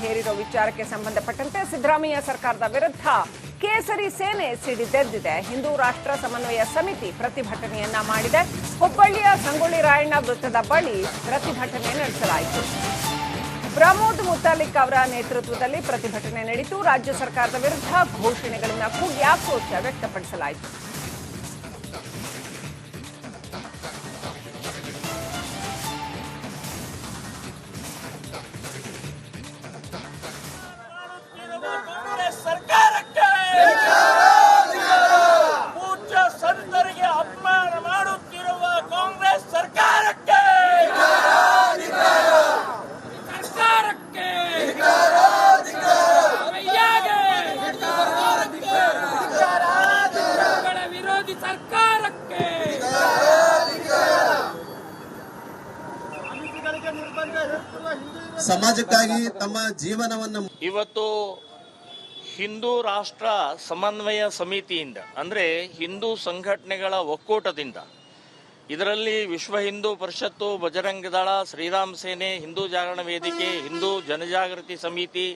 ಹೇರಿರೋ ವಿಚಾರಕ್ಕೆ ಸಂಬಂಧಪಟ್ಟಂತೆ ಸಿದ್ದರಾಮಯ್ಯ ಸರ್ಕಾರದ ವಿರುದ್ಧ ಕೇಸರಿ ಸೇನೆ ಸಿಡಿದೆದ್ದಿದೆ. ಹಿಂದೂ ರಾಷ್ಟ್ರ ಸಮನ್ವಯ ಸಮಿತಿ ಪ್ರತಿಭಟನೆಯನ್ನ ಮಾಡಿದೆ. ಹುಬ್ಬಳ್ಳಿಯ ಸಂಗೊಳ್ಳಿ ರಾಯಣ್ಣ ವೃತ್ತದ ಬಳಿ ಪ್ರತಿಭಟನೆ ನಡೆಸಲಾಯಿತು. ಪ್ರಮೋದ್ ಮುತಾಲಿಕ್ ಅವರ ನೇತೃತ್ವದಲ್ಲಿ ಪ್ರತಿಭಟನೆ ನಡೆಯಿತು. ರಾಜ್ಯ ಸರ್ಕಾರದ ವಿರುದ್ಧ ಘೋಷಣೆಗಳನ್ನು ಕೂಗಿ ಆಕ್ರೋಶ ವ್ಯಕ್ತಪಡಿಸಲಾಯಿತು. ಪೂಜ್ಯ ಸಂತರಿಗೆ ಅಪಮಾನ ಮಾಡುತ್ತಿರುವ ಕಾಂಗ್ರೆಸ್ ಸರ್ಕಾರಕ್ಕೆ ವಿರೋಧಿ ಸರ್ಕಾರಕ್ಕೆ ಸಮಾಜಕ್ಕಾಗಿ ತಮ್ಮ ಜೀವನವನ್ನು ಇವತ್ತು ಹಿಂದೂ ರಾಷ್ಟ್ರ ಸಮನ್ವಯ ಸಮಿತಿಯಿಂದ ಅಂದ್ರೆ ಹಿಂದೂ ಸಂಘಟನೆಗಳ ಒಕ್ಕೂಟದಿಂದ ಇದರಲ್ಲಿ ವಿಶ್ವ ಹಿಂದೂ ಪರಿಷತ್ತು, ಬಜರಂಗ ದಳ, ಶ್ರೀರಾಮ್ ಸೇನೆ, ಹಿಂದೂ ಜಾಗರಣ ವೇದಿಕೆ, ಹಿಂದೂ ಜನಜಾಗೃತಿ ಸಮಿತಿ,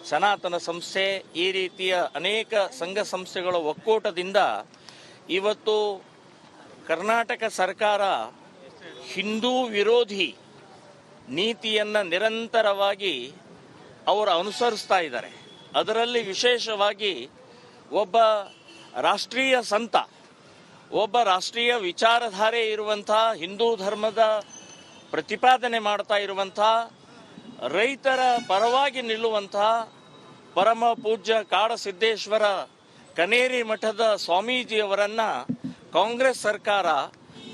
ಸನಾತನ ಸಂಸ್ಥೆ, ಈ ರೀತಿಯ ಅನೇಕ ಸಂಘ ಸಂಸ್ಥೆಗಳ ಒಕ್ಕೂಟದಿಂದ ಇವತ್ತು ಕರ್ನಾಟಕ ಸರ್ಕಾರ ಹಿಂದೂ ವಿರೋಧಿ ನೀತಿಯನ್ನು ನಿರಂತರವಾಗಿ ಅವರು ಅನುಸರಿಸ್ತಾ ಇದ್ದಾರೆ. ಅದರಲ್ಲಿ ವಿಶೇಷವಾಗಿ ಒಬ್ಬ ರಾಷ್ಟ್ರೀಯ ಸಂತ, ಒಬ್ಬ ರಾಷ್ಟ್ರೀಯ ವಿಚಾರಧಾರೆ ಇರುವಂಥ, ಹಿಂದೂ ಧರ್ಮದ ಪ್ರತಿಪಾದನೆ ಮಾಡ್ತಾ ಇರುವಂಥ, ರೈತರ ಪರವಾಗಿ ನಿಲ್ಲುವಂಥ ಪರಮ ಪೂಜ್ಯ ಕಾಡಸಿದ್ದೇಶ್ವರ ಕನೇರಿ ಮಠದ ಸ್ವಾಮೀಜಿಯವರನ್ನು ಕಾಂಗ್ರೆಸ್ ಸರ್ಕಾರ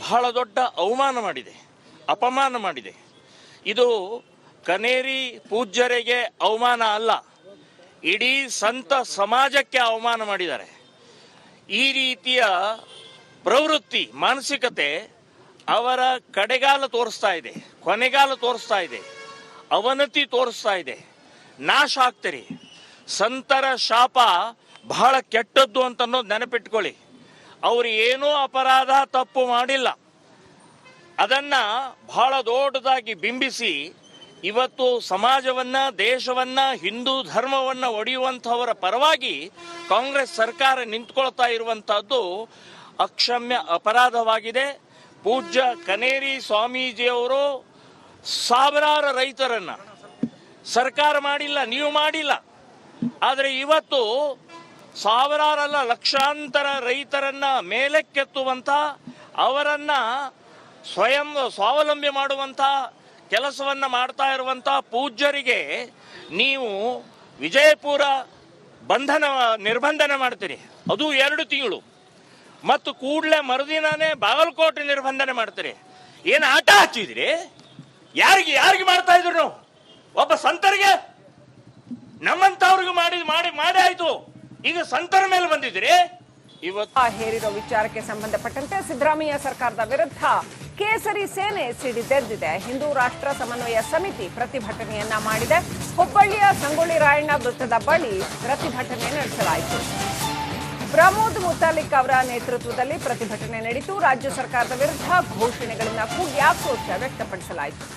ಬಹಳ ದೊಡ್ಡ ಅವಮಾನ ಮಾಡಿದೆ, ಅಪಮಾನ ಮಾಡಿದೆ. ಇದು ಕನೇರಿ ಪೂಜ್ಯರಿಗೆ ಅವಮಾನ ಅಲ್ಲ, ಇಡೀ ಸಂತ ಸಮಾಜಕ್ಕೆ ಅವಮಾನ ಮಾಡಿದ್ದಾರೆ. ಈ ರೀತಿಯ ಪ್ರವೃತ್ತಿ, ಮಾನಸಿಕತೆ ಅವರ ಕಡೆಗಾಲ ತೋರಿಸ್ತಾ ಇದೆ, ಕೊನೆಗಾಲ ತೋರಿಸ್ತಾ ಇದೆ, ಅವನತಿ ತೋರಿಸ್ತಾ ಇದೆ. ನಾಶ ಆಗ್ತೀರಿ. ಸಂತರ ಶಾಪ ಬಹಳ ಕೆಟ್ಟದ್ದು ಅಂತ ಅನ್ನೋದು ನೆನಪಿಟ್ಕೊಳ್ಳಿ. ಅವರು ಏನೂ ಅಪರಾಧ ತಪ್ಪು ಮಾಡಿಲ್ಲ. ಅದನ್ನ ಬಹಳ ದೊಡ್ಡದಾಗಿ ಬಿಂಬಿಸಿ ಇವತ್ತು ಸಮಾಜವನ್ನ, ದೇಶವನ್ನ, ಹಿಂದೂ ಧರ್ಮವನ್ನ ಒಡೆಯುವಂಥವರ ಪರವಾಗಿ ಕಾಂಗ್ರೆಸ್ ಸರ್ಕಾರ ನಿಂತ್ಕೊಳ್ತಾ ಇರುವಂತಹದ್ದು ಅಕ್ಷಮ್ಯ ಅಪರಾಧವಾಗಿದೆ. ಪೂಜ್ಯ ಕನೇರಿ ಸ್ವಾಮೀಜಿಯವರು ಸಾವಿರಾರು ರೈತರನ್ನ ಸರ್ಕಾರ ಮಾಡಿಲ್ಲ, ನೀವು ಮಾಡಿಲ್ಲ, ಆದರೆ ಇವತ್ತು ಸಾವಿರಾರಲ್ಲ ಲಕ್ಷಾಂತರ ರೈತರನ್ನ ಮೇಲಕ್ಕೆತ್ತುವಂತ, ಅವರನ್ನ ಸ್ವಯಂ ಸ್ವಾವಲಂಬಿ ಮಾಡುವಂತ ಕೆಲಸವನ್ನ ಮಾಡ್ತಾ ಇರುವಂತ ಪೂಜ್ಯರಿಗೆ ನೀವು ವಿಜಯಪುರ ನಿರ್ಬಂಧನ ಮಾಡ್ತೀರಿ, ಅದು 2 ತಿಂಗಳು, ಮತ್ತು ಕೂಡಲೇ ಮರುದಿನಾನೇ ಬಾಗಲಕೋಟೆ ನಿರ್ಬಂಧನೆ ಮಾಡ್ತೀರಿ. ಏನು ಆಟ ಹಚ್ಚಿದ್ರಿ? ಯಾರಿಗೆ ಮಾಡ್ತಾ ಇದ್ರು ನೀವು? ಒಬ್ಬ ಸಂತರಿಗೆ, ನಮ್ಮಂತವ್ರಿಗೆ ಮಾಡಿ ಆಯ್ತು. ಈಗ ಸಂತರ ಮೇಲೆ ಬಂದಿದ್ರಿ. ಇವತ್ತು ಹೇರಿರೋ ವಿಚಾರಕ್ಕೆ ಸಂಬಂಧಪಟ್ಟಂತೆ ಸಿದ್ದರಾಮಯ್ಯ ಸರ್ಕಾರದ ವಿರುದ್ಧ ಕೇಸರಿ ಸೇನೆ ಸಿಡಿದೆದ್ದಿದೆ. ಹಿಂದೂ ರಾಷ್ಟ್ರ ಸಮನ್ವಯ ಸಮಿತಿ ಪ್ರತಿಭಟನೆಯನ್ನ ಮಾಡಿದೆ. ಹುಬ್ಬಳ್ಳಿಯ ಸಂಗೊಳ್ಳಿ ರಾಯಣ್ಣ ವೃತ್ತದ ಬಳಿ ಪ್ರತಿಭಟನೆ ನಡೆಸಲಾಯಿತು. ಪ್ರಮೋದ್ ಮುತಾಲಿಕ್ ಅವರ ನೇತೃತ್ವದಲ್ಲಿ ಪ್ರತಿಭಟನೆ ನಡೆಯಿತು. ರಾಜ್ಯ ಸರ್ಕಾರದ ವಿರುದ್ಧ ಘೋಷಣೆಗಳನ್ನು ಕೂಗಿ ಆಕ್ರೋಶ ವ್ಯಕ್ತಪಡಿಸಲಾಯಿತು.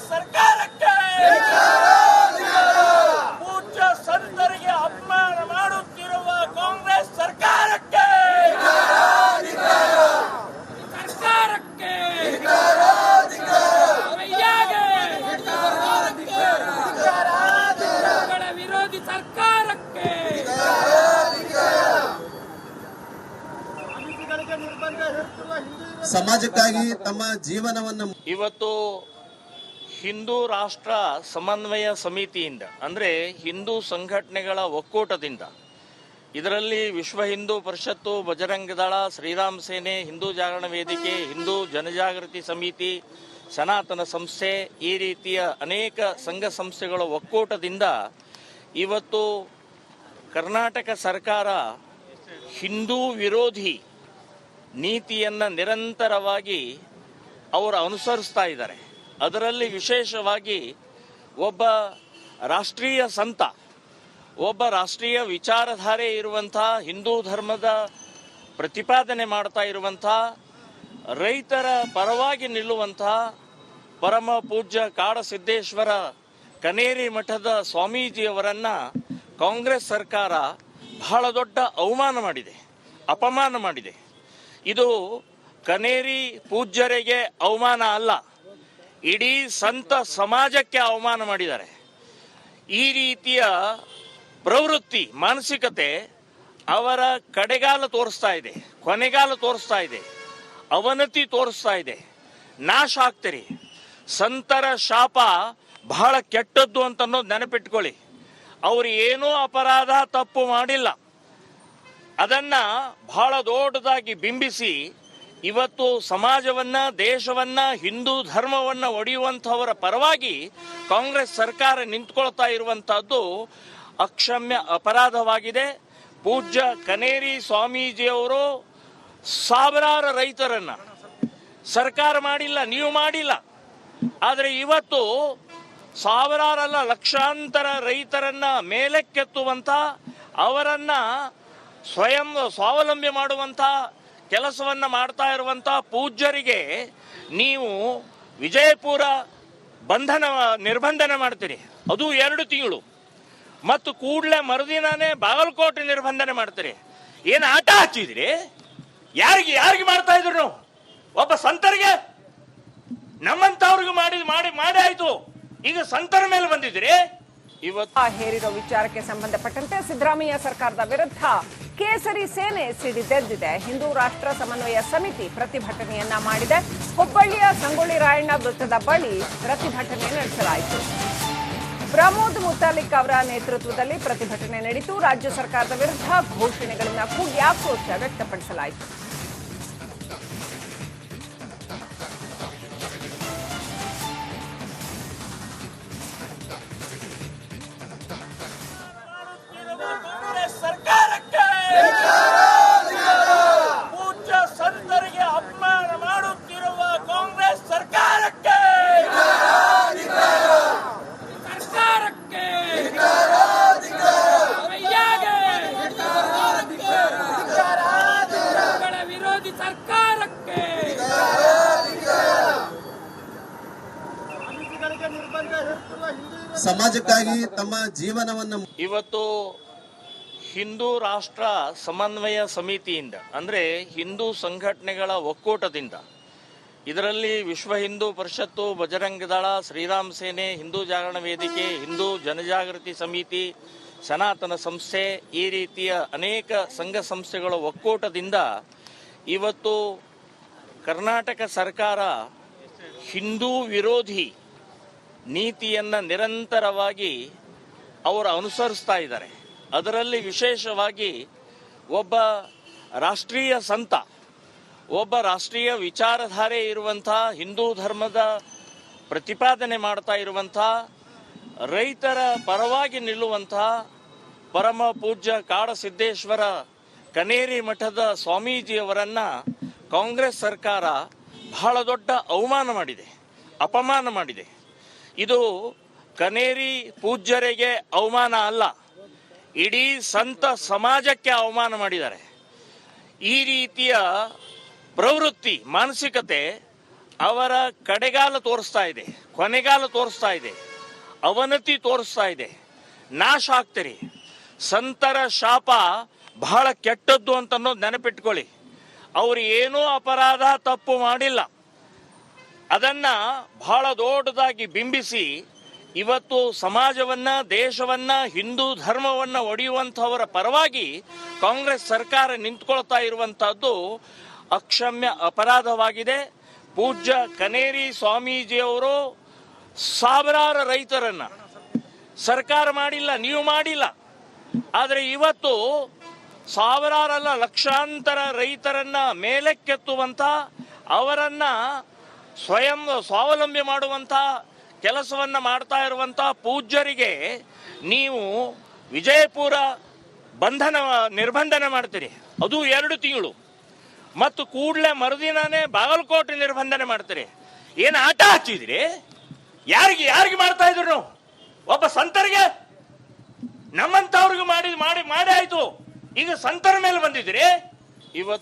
ಸರ್ಕಾರಕ್ಕೆ ಪೂಜ್ಯ ಸಂತರಿಗೆ ಅಪಮಾನ ಮಾಡುತ್ತಿರುವ ಕಾಂಗ್ರೆಸ್ ಸರ್ಕಾರಕ್ಕೆ ವಿರೋಧಿ ಸರ್ಕಾರಕ್ಕೆ ಸಮಾಜಕ್ಕಾಗಿ ತಮ್ಮ ಜೀವನವನ್ನು ಇವತ್ತು ಹಿಂದೂ ರಾಷ್ಟ್ರ ಸಮನ್ವಯ ಸಮಿತಿಯಿಂದ ಅಂದ್ರೆ ಹಿಂದೂ ಸಂಘಟನೆಗಳ ಒಕ್ಕೂಟದಿಂದ ಇದರಲ್ಲಿ ವಿಶ್ವ ಹಿಂದೂ ಪರಿಷತ್ತು, ಬಜರಂಗ ದಳ, ಶ್ರೀರಾಮ್ ಸೇನೆ, ಹಿಂದೂ ಜಾಗರಣ ವೇದಿಕೆ, ಹಿಂದೂ ಜನಜಾಗೃತಿ ಸಮಿತಿ, ಸನಾತನ ಸಂಸ್ಥೆ, ಈ ರೀತಿಯ ಅನೇಕ ಸಂಘ ಸಂಸ್ಥೆಗಳ ಒಕ್ಕೂಟದಿಂದ ಇವತ್ತು ಕರ್ನಾಟಕ ಸರ್ಕಾರ ಹಿಂದೂ ವಿರೋಧಿ ನೀತಿಯನ್ನು ನಿರಂತರವಾಗಿ ಅವರು ಅನುಸರಿಸ್ತಾ ಇದ್ದಾರೆ. ಅದರಲ್ಲಿ ವಿಶೇಷವಾಗಿ ಒಬ್ಬ ರಾಷ್ಟ್ರೀಯ ಸಂತ, ಒಬ್ಬ ರಾಷ್ಟ್ರೀಯ ವಿಚಾರಧಾರೆ ಇರುವಂಥ ಹಿಂದೂ ಧರ್ಮದ ಪ್ರತಿಪಾದನೆ ಮಾಡ್ತಾ ಇರುವಂಥ ರೈತರ ಪರವಾಗಿ ನಿಲ್ಲುವಂಥ ಪರಮ ಪೂಜ್ಯ ಕಾಡಸಿದ್ದೇಶ್ವರ ಕನೇರಿ ಮಠದ ಸ್ವಾಮೀಜಿಯವರನ್ನು ಕಾಂಗ್ರೆಸ್ ಸರ್ಕಾರ ಬಹಳ ದೊಡ್ಡ ಅವಮಾನ ಮಾಡಿದೆ, ಅಪಮಾನ ಮಾಡಿದೆ. ಇದು ಕನೇರಿ ಪೂಜ್ಯರಿಗೆ ಅವಮಾನ ಅಲ್ಲ, ಇಡೀ ಸಂತ ಸಮಾಜಕ್ಕೆ ಅವಮಾನ ಮಾಡಿದ್ದಾರೆ. ಈ ರೀತಿಯ ಪ್ರವೃತ್ತಿ, ಮಾನಸಿಕತೆ ಅವರ ಕಡೆಗಾಲ ತೋರಿಸ್ತಾ ಇದೆ, ಕೊನೆಗಾಲ ತೋರಿಸ್ತಾ ಇದೆ, ಅವನತಿ ತೋರಿಸ್ತಾ ಇದೆ. ನಾಶ ಆಗ್ತೀರಿ. ಸಂತರ ಶಾಪ ಬಹಳ ಕೆಟ್ಟದ್ದು ಅಂತ ಅನ್ನೋದು ನೆನಪಿಟ್ಕೊಳ್ಳಿ. ಅವರು ಏನೂ ಅಪರಾಧ ತಪ್ಪು ಮಾಡಿಲ್ಲ. ಅದನ್ನ ಬಹಳ ದೊಡ್ಡದಾಗಿ ಬಿಂಬಿಸಿ ಇವತ್ತು ಸಮಾಜವನ್ನ, ದೇಶವನ್ನ, ಹಿಂದೂ ಧರ್ಮವನ್ನ ಒಡೆಯುವಂಥವರ ಪರವಾಗಿ ಕಾಂಗ್ರೆಸ್ ಸರ್ಕಾರ ನಿಂತ್ಕೊಳ್ತಾ ಇರುವಂತಹದ್ದು ಅಕ್ಷಮ್ಯ ಅಪರಾಧವಾಗಿದೆ. ಪೂಜ್ಯ ಕನೇರಿ ಸ್ವಾಮೀಜಿಯವರು ಸಾವಿರಾರು ರೈತರನ್ನ ಸರ್ಕಾರ ಮಾಡಿಲ್ಲ, ನೀವು ಮಾಡಿಲ್ಲ, ಆದರೆ ಇವತ್ತು ಸಾವಿರಾರಲ್ಲ ಲಕ್ಷಾಂತರ ರೈತರನ್ನ ಮೇಲಕ್ಕೆತ್ತುವಂತ, ಅವರನ್ನ ಸ್ವಯಂ ಸ್ವಾವಲಂಬಿ ಮಾಡುವಂತ ಕೆಲಸವನ್ನ ಮಾಡ್ತಾ ಇರುವಂತ ಪೂಜ್ಯರಿಗೆ ನೀವು ವಿಜಯಪುರ ನಿರ್ಬಂಧನೆ ಮಾಡ್ತೀರಿ, ಅದು 2 ತಿಂಗಳು, ಮತ್ತು ಕೂಡಲೇ ಮರುದಿನಾನೇ ಬಾಗಲಕೋಟೆ ನಿರ್ಬಂಧನೆ ಮಾಡ್ತೀರಿ. ಏನು ಆಟ ಹಚ್ಚಿದ್ರಿ? ಯಾರಿಗೆ ಮಾಡ್ತಾ ಇದ್ರು ನೀವು? ಒಬ್ಬ ಸಂತರಿಗೆ, ನಮ್ಮಂತವ್ರಿಗೆ ಮಾಡಿ ಆಯ್ತು. ಈಗ ಸಂತರ ಮೇಲೆ ಬಂದಿದ್ರಿ. ಇವತ್ತು ಹೇರಿರೋ ವಿಚಾರಕ್ಕೆ ಸಂಬಂಧಪಟ್ಟಂತೆ ಸಿದ್ದರಾಮಯ್ಯ ಸರ್ಕಾರದ ವಿರುದ್ಧ ಕೇಸರಿ ಸೇನೆ ಸಿಡಿದೆದ್ದಿದೆ. ಹಿಂದೂ ರಾಷ್ಟ್ರ ಸಮನ್ವಯ ಸಮಿತಿ ಪ್ರತಿಭಟನೆಯನ್ನ ಮಾಡಿದೆ. ಹುಬ್ಬಳ್ಳಿಯ ಸಂಗೊಳ್ಳಿ ರಾಯಣ್ಣ ವೃತ್ತದ ಬಳಿ ಪ್ರತಿಭಟನೆ ನಡೆಸಲಾಯಿತು. ಪ್ರಮೋದ್ ಮುತಾಲಿಕ್ ಅವರ ನೇತೃತ್ವದಲ್ಲಿ ಪ್ರತಿಭಟನೆ ನಡೆಯಿತು. ರಾಜ್ಯ ಸರ್ಕಾರದ ವಿರುದ್ಧ ಘೋಷಣೆಗಳನ್ನು ಕೂಗಿ ಆಕ್ರೋಶ ವ್ಯಕ್ತಪಡಿಸಲಾಯಿತು. ಸರ್ಕಾರಕ್ಕೆ, ಪೂಜ್ಯ ಸಂತರಿಗೆ ಅಪಮಾನ ಮಾಡುತ್ತಿರುವ ಕಾಂಗ್ರೆಸ್ ಸರ್ಕಾರಕ್ಕೆ, ವಿರೋಧಿ ಸರ್ಕಾರಕ್ಕೆ ಸಮಾಜಕ್ಕಾಗಿ ತಮ್ಮ ಜೀವನವನ್ನು ಇವತ್ತು ಹಿಂದೂ ರಾಷ್ಟ್ರ ಸಮನ್ವಯ ಸಮಿತಿಯಿಂದ, ಅಂದರೆ ಹಿಂದೂ ಸಂಘಟನೆಗಳ ಒಕ್ಕೂಟದಿಂದ, ಇದರಲ್ಲಿ ವಿಶ್ವ ಹಿಂದೂ ಪರಿಷತ್ತು, ಬಜರಂಗ ದಳ, ಶ್ರೀರಾಮ್ ಸೇನೆ, ಹಿಂದೂ ಜಾಗರಣ ವೇದಿಕೆ, ಹಿಂದೂ ಜನಜಾಗೃತಿ ಸಮಿತಿ, ಸನಾತನ ಸಂಸ್ಥೆ, ಈ ರೀತಿಯ ಅನೇಕ ಸಂಘ ಸಂಸ್ಥೆಗಳ ಒಕ್ಕೂಟದಿಂದ ಇವತ್ತು ಕರ್ನಾಟಕ ಸರ್ಕಾರ ಹಿಂದೂ ವಿರೋಧಿ ನೀತಿಯನ್ನು ನಿರಂತರವಾಗಿ ಅವರು ಅನುಸರಿಸ್ತಾ ಇದ್ದಾರೆ. ಅದರಲ್ಲಿ ವಿಶೇಷವಾಗಿ ಒಬ್ಬ ರಾಷ್ಟ್ರೀಯ ಸಂತ, ಒಬ್ಬ ರಾಷ್ಟ್ರೀಯ ವಿಚಾರಧಾರೆ ಇರುವಂಥ ಹಿಂದೂ ಧರ್ಮದ ಪ್ರತಿಪಾದನೆ ಮಾಡ್ತಾ ಇರುವಂಥ ರೈತರ ಪರವಾಗಿ ನಿಲ್ಲುವಂಥ ಪರಮ ಪೂಜ್ಯ ಕಾಡಸಿದ್ದೇಶ್ವರ ಕನೇರಿ ಮಠದ ಸ್ವಾಮೀಜಿಯವರನ್ನು ಕಾಂಗ್ರೆಸ್ ಸರ್ಕಾರ ಬಹಳ ದೊಡ್ಡ ಅವಮಾನ ಮಾಡಿದೆ, ಅಪಮಾನ ಮಾಡಿದೆ. ಇದು ಕನೇರಿ ಪೂಜ್ಯರಿಗೆ ಅವಮಾನ ಅಲ್ಲ, ಇಡೀ ಸಂತ ಸಮಾಜಕ್ಕೆ ಅವಮಾನ ಮಾಡಿದ್ದಾರೆ. ಈ ರೀತಿಯ ಪ್ರವೃತ್ತಿ, ಮಾನಸಿಕತೆ ಅವರ ಕಡೆಗಾಲ ತೋರಿಸ್ತಾ ಇದೆ, ಕೊನೆಗಾಲ ತೋರಿಸ್ತಾ ಇದೆ, ಅವನತಿ ತೋರಿಸ್ತಾ ಇದೆ. ನಾಶ ಆಗ್ತೀರಿ. ಸಂತರ ಶಾಪ ಬಹಳ ಕೆಟ್ಟದ್ದು ಅಂತ ಅನ್ನೋದು ನೆನಪಿಟ್ಕೊಳ್ಳಿ. ಅವರು ಏನೂ ಅಪರಾಧ ತಪ್ಪು ಮಾಡಿಲ್ಲ. ಅದನ್ನ ಬಹಳ ದೊಡ್ಡದಾಗಿ ಬಿಂಬಿಸಿ ಇವತ್ತು ಸಮಾಜವನ್ನ, ದೇಶವನ್ನ, ಹಿಂದೂ ಧರ್ಮವನ್ನ ಒಡೆಯುವಂಥವರ ಪರವಾಗಿ ಕಾಂಗ್ರೆಸ್ ಸರ್ಕಾರ ನಿಂತ್ಕೊಳ್ತಾ ಇರುವಂತಹದ್ದು ಅಕ್ಷಮ್ಯ ಅಪರಾಧವಾಗಿದೆ. ಪೂಜ್ಯ ಕನೇರಿ ಸ್ವಾಮೀಜಿಯವರು ಸಾವಿರಾರು ರೈತರನ್ನ ಸರ್ಕಾರ ಮಾಡಿಲ್ಲ, ನೀವು ಮಾಡಿಲ್ಲ, ಆದರೆ ಇವತ್ತು ಸಾವಿರಾರಲ್ಲ ಲಕ್ಷಾಂತರ ರೈತರನ್ನ ಮೇಲಕ್ಕೆತ್ತುವಂತ, ಅವರನ್ನ ಸ್ವಯಂ ಸ್ವಾವಲಂಬಿ ಮಾಡುವಂತ ಕೆಲಸವನ್ನ ಮಾಡ್ತಾ ಇರುವಂತ ಪೂಜ್ಯರಿಗೆ ನೀವು ವಿಜಯಪುರ ನಿರ್ಬಂಧನೆ ಮಾಡ್ತೀರಿ, ಅದು 2 ತಿಂಗಳು, ಮತ್ತು ಕೂಡಲೇ ಮರುದಿನಾನೇ ಬಾಗಲಕೋಟೆ ನಿರ್ಬಂಧನೆ ಮಾಡ್ತೀರಿ. ಏನು ಆಟ ಹಚ್ಚಿದ್ರಿ? ಯಾರಿಗೆ ಮಾಡ್ತಾ ಇದ್ರು ನೀವು? ಒಬ್ಬ ಸಂತರಿಗೆ, ನಮ್ಮಂತವ್ರಿಗೆ ಮಾಡಿ ಮಾಡಿ ಮಾಡಿ ಆಯ್ತು. ಈಗ ಸಂತರ ಮೇಲೆ ಬಂದಿದ್ರಿ. ಇವತ್ತು